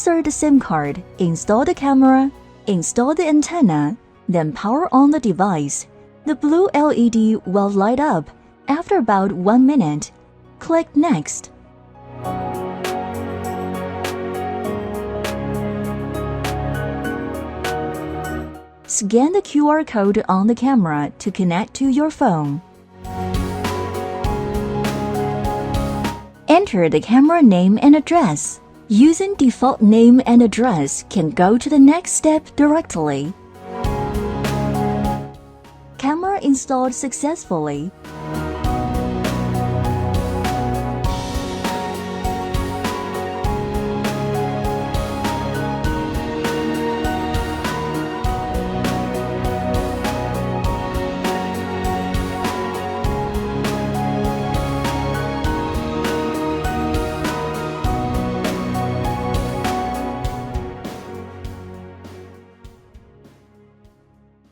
Insert the SIM card, install the camera, install the antenna, then power on the device. The blue LED will light up after about 1 minute. Click Next. Scan the QR code on the camera to connect to your phone. Enter the camera name and address. Using default name and address can go to the next step directly. Camera installed successfully.